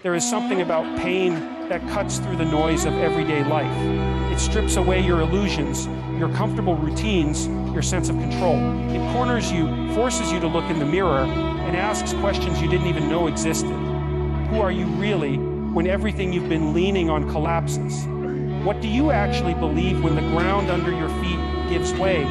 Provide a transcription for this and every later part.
There is something about pain that cuts through the noise of everyday life. It strips away your illusions, your comfortable routines, your sense of control. It corners you, forces you to look in the mirror, and asks questions you didn't even know existed. Who are you really when everything you've been leaning on collapses? What do you actually believe when the ground under your feet gives way?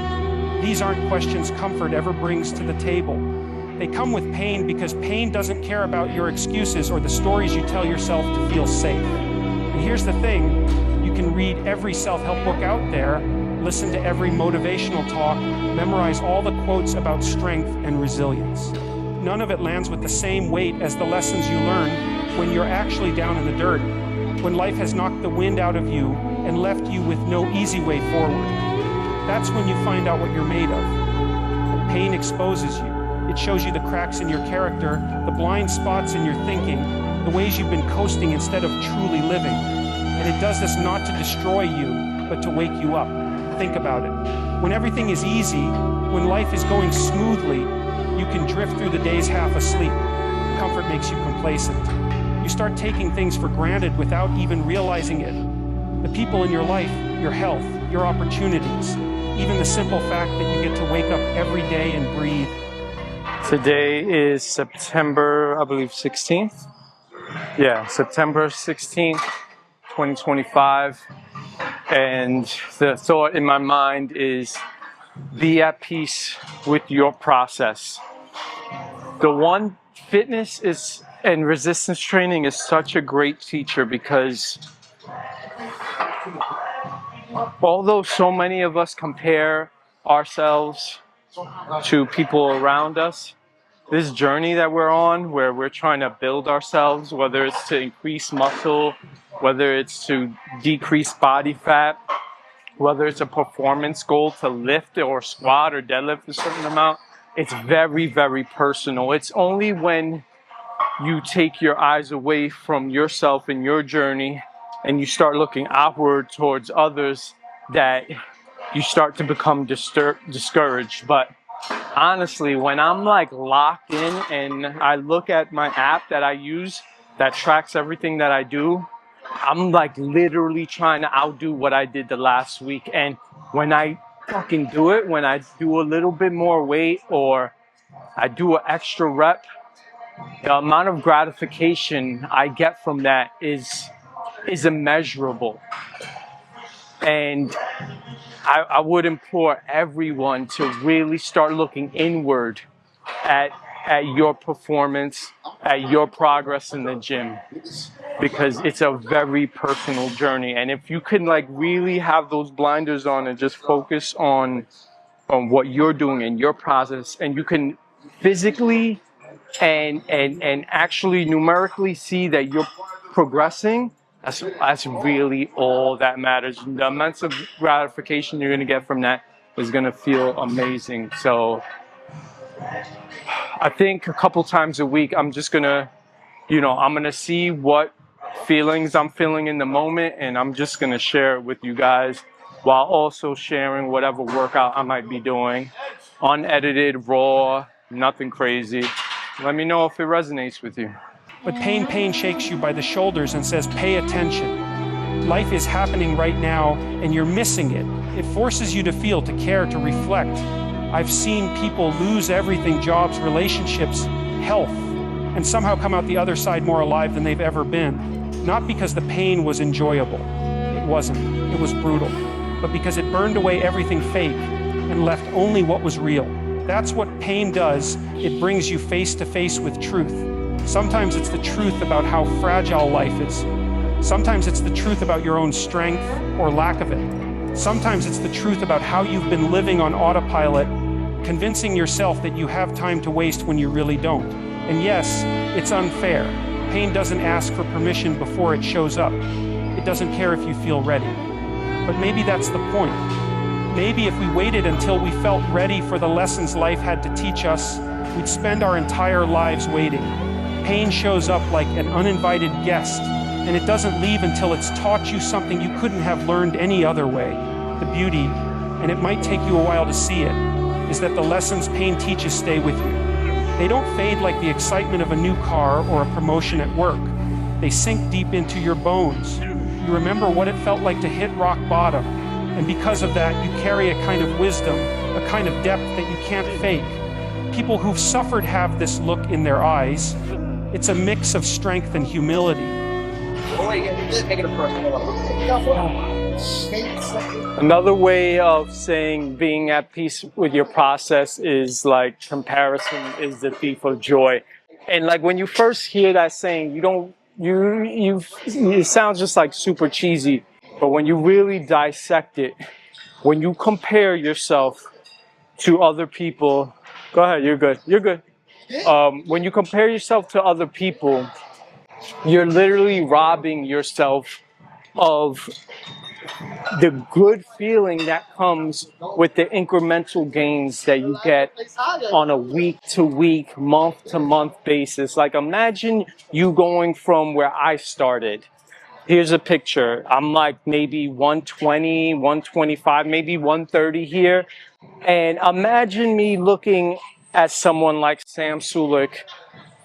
These aren't questions comfort ever brings to the table. They come with pain because pain doesn't care about your excuses or the stories you tell yourself to feel safe. And here's the thing, you can read every self-help book out there, listen to every motivational talk, memorize all the quotes about strength and resilience. None of it lands with the same weight as the lessons you learn when you're actually down in the dirt, when life has knocked the wind out of you and left you with no easy way forward. That's when you find out what you're made of. Pain exposes you. It shows you the cracks in your character, the blind spots in your thinking, the ways you've been coasting instead of truly living. And it does this not to destroy you, but to wake you up. Think about it. When everything is easy, when life is going smoothly, you can drift through the days half asleep. Comfort makes you complacent. You start taking things for granted without even realizing it. The people in your life, your health, your opportunities, even the simple fact that you get to wake up every day and breathe. Today is September, I believe, 16th. Yeah, September 16th, 2025. And the thought in my mind is be at peace with your process. The one fitness is and resistance training is such a great teacher because although so many of us compare ourselves to people around us, this journey that we're on where we're trying to build ourselves, whether it's to increase muscle, whether it's to decrease body fat, whether it's a performance goal to lift or squat or deadlift a certain amount, it's very, very personal. It's only when you take your eyes away from yourself and your journey and you start looking outward towards others that you start to become discouraged. But honestly, when I'm like locked in and I look at my app that I use that tracks everything that I do, I'm like literally trying to outdo what I did the last week. And when I fucking do it, when I do a little bit more weight or I do an extra rep, the amount of gratification I get from that is immeasurable. And I would implore everyone to really start looking inward at your performance, at your progress in the gym, because it's a very personal journey. And if you can like really have those blinders on and just focus on what you're doing in your process, and you can physically and actually numerically see that you're progressing, that's really all that matters. The amounts of gratification you're going to get from that is going to feel amazing. So I think a couple times a week, I'm just going to, I'm going to see what feelings I'm feeling in the moment, and I'm just going to share it with you guys while also sharing whatever workout I might be doing. Unedited, raw, nothing crazy. Let me know if it resonates with you. But pain shakes you by the shoulders and says, pay attention. Life is happening right now and you're missing it. It forces you to feel, to care, to reflect. I've seen people lose everything, jobs, relationships, health, and somehow come out the other side more alive than they've ever been. Not because the pain was enjoyable. It wasn't. It was brutal. But because it burned away everything fake and left only what was real. That's what pain does. It brings you face to face with truth. Sometimes it's the truth about how fragile life is. Sometimes it's the truth about your own strength or lack of it. Sometimes it's the truth about how you've been living on autopilot, convincing yourself that you have time to waste when you really don't. And yes, it's unfair. Pain doesn't ask for permission before it shows up. It doesn't care if you feel ready. But maybe that's the point. Maybe if we waited until we felt ready for the lessons life had to teach us, we'd spend our entire lives waiting. Pain shows up like an uninvited guest, and it doesn't leave until it's taught you something you couldn't have learned any other way. The beauty, and it might take you a while to see it, is that the lessons pain teaches stay with you. They don't fade like the excitement of a new car or a promotion at work. They sink deep into your bones. You remember what it felt like to hit rock bottom. And because of that, you carry a kind of wisdom, a kind of depth that you can't fake. People who've suffered have this look in their eyes. It's a mix of strength and humility. Another way of saying being at peace with your process is like comparison is the thief of joy. And like when you first hear that saying, it sounds just like super cheesy. But when you really dissect it, when you compare yourself to other people, go ahead, you're good. When you compare yourself to other people, you're literally robbing yourself of the good feeling that comes with the incremental gains that you get on a week-to-week, month-to-month basis. Like imagine you going from where I started. Here's a picture. I'm like maybe 120, 125, maybe 130 here. And imagine me looking at someone like Sam Sulek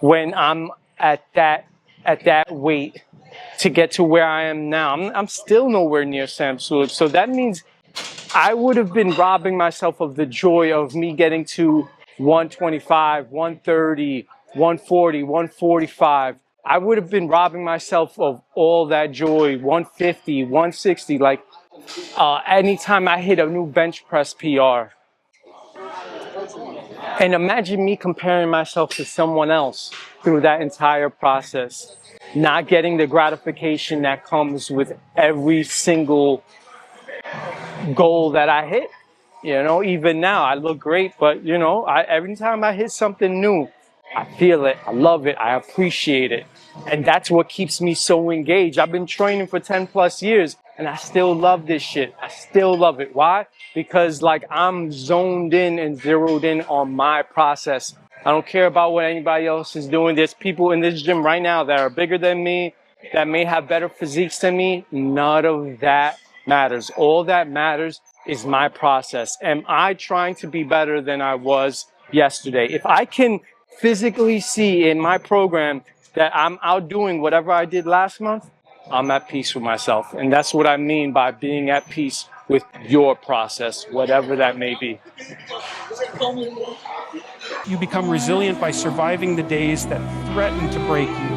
when I'm at that weight to get to where I am now. I'm still nowhere near Sam Sulek. So that means I would have been robbing myself of the joy of me getting to 125, 130, 140, 145. I would have been robbing myself of all that joy, 150, 160, like anytime I hit a new bench press PR. And imagine me comparing myself to someone else through that entire process, not getting the gratification that comes with every single goal that I hit. You know, even now I look great, but you know, every time I hit something new, I feel it, I love it, I appreciate it. And that's what keeps me so engaged. I've been training for 10 plus years and I still love this shit. I still love it. Why? Because like I'm zoned in and zeroed in on my process. I don't care about what anybody else is doing. There's people in this gym right now that are bigger than me, that may have better physiques than me. None of that matters. All that matters is my process. Am I trying to be better than I was yesterday? If I can physically see in my program that I'm outdoing whatever I did last month, I'm at peace with myself. And that's what I mean by being at peace with your process, whatever that may be. You become resilient by surviving the days that threaten to break you.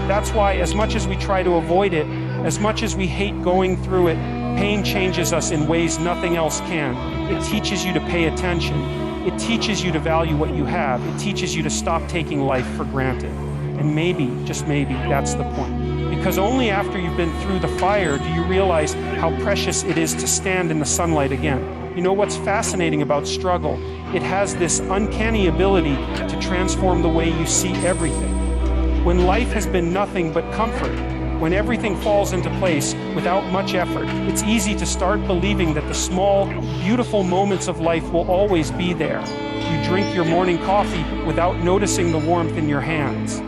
That's why, as much as we try to avoid it, as much as we hate going through it, pain changes us in ways nothing else can. It teaches you to pay attention. It teaches you to value what you have. It teaches you to stop taking life for granted. And maybe, just maybe, that's the point. Because only after you've been through the fire do you realize how precious it is to stand in the sunlight again. You know what's fascinating about struggle? It has this uncanny ability to transform the way you see everything. When life has been nothing but comfort, when everything falls into place without much effort, it's easy to start believing that the small, beautiful moments of life will always be there. You drink your morning coffee without noticing the warmth in your hands.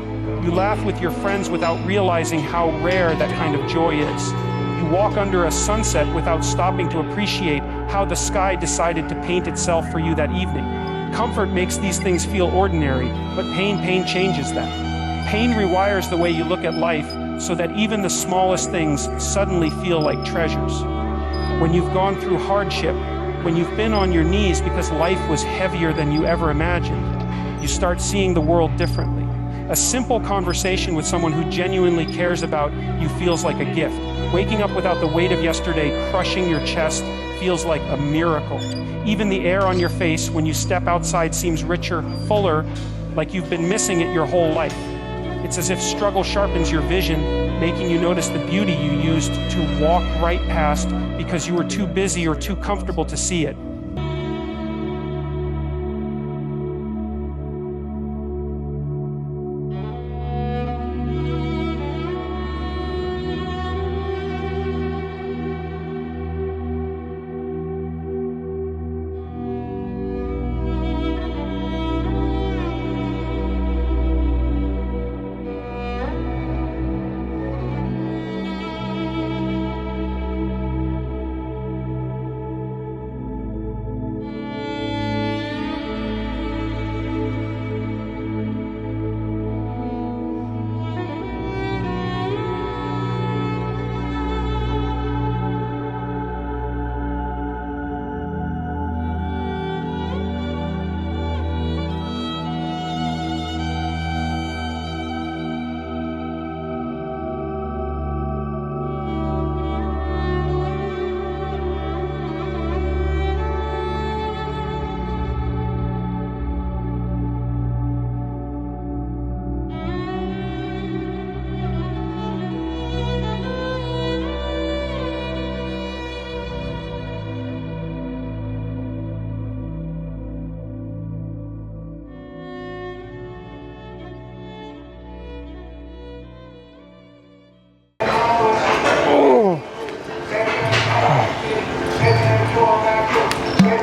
You laugh with your friends without realizing how rare that kind of joy is. You walk under a sunset without stopping to appreciate how the sky decided to paint itself for you that evening. Comfort makes these things feel ordinary, but pain changes that. Pain rewires the way you look at life so that even the smallest things suddenly feel like treasures. When you've gone through hardship, when you've been on your knees because life was heavier than you ever imagined, you start seeing the world differently. A simple conversation with someone who genuinely cares about you feels like a gift. Waking up without the weight of yesterday crushing your chest feels like a miracle. Even the air on your face when you step outside seems richer, fuller, like you've been missing it your whole life. It's as if struggle sharpens your vision, making you notice the beauty you used to walk right past because you were too busy or too comfortable to see it.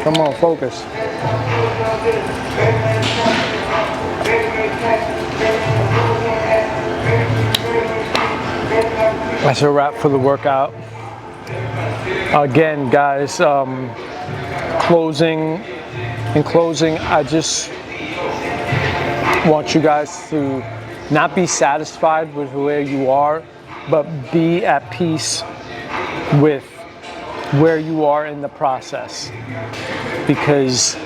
Come on, focus. That's a wrap for the workout. Again, guys, in closing, I just want you guys to not be satisfied with where you are, but be at peace with where you are in the process. Because,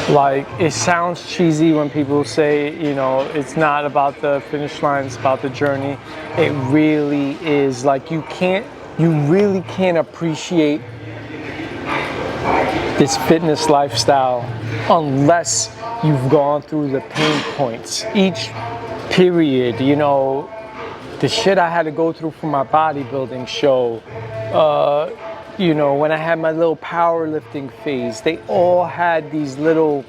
like, it sounds cheesy when people say, you know, it's not about the finish line, it's about the journey. It really is. Like, you really can't appreciate this fitness lifestyle unless you've gone through the pain points. Each period, you know, the shit I had to go through for my bodybuilding show, you know, when I had my little powerlifting phase, they all had these little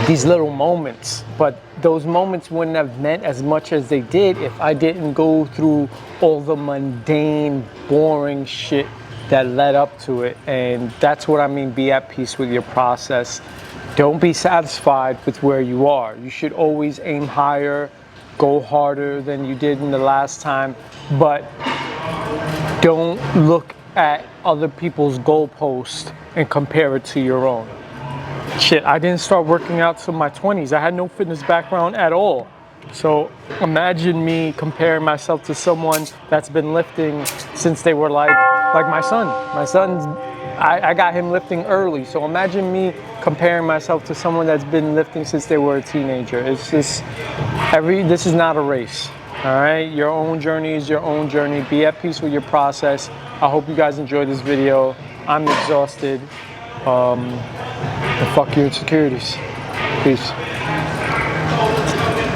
moments, but those moments wouldn't have meant as much as they did if I didn't go through all the mundane, boring shit that led up to it. And that's what I mean, be at peace with your process. Don't be satisfied with where you are. You should always aim higher, go harder than you did in the last time, but don't look at other people's goalposts and compare it to your own. Shit, I didn't start working out till my 20s. I had no fitness background at all. So imagine me comparing myself to someone that's been lifting since they were like my son. My son's, I got him lifting early. So imagine me comparing myself to someone that's been lifting since they were a teenager. It's just, this is not a race. All right, your own journey is your own journey. Be at peace with your process. I hope you guys enjoyed this video. I'm exhausted. Fuck your insecurities. Peace.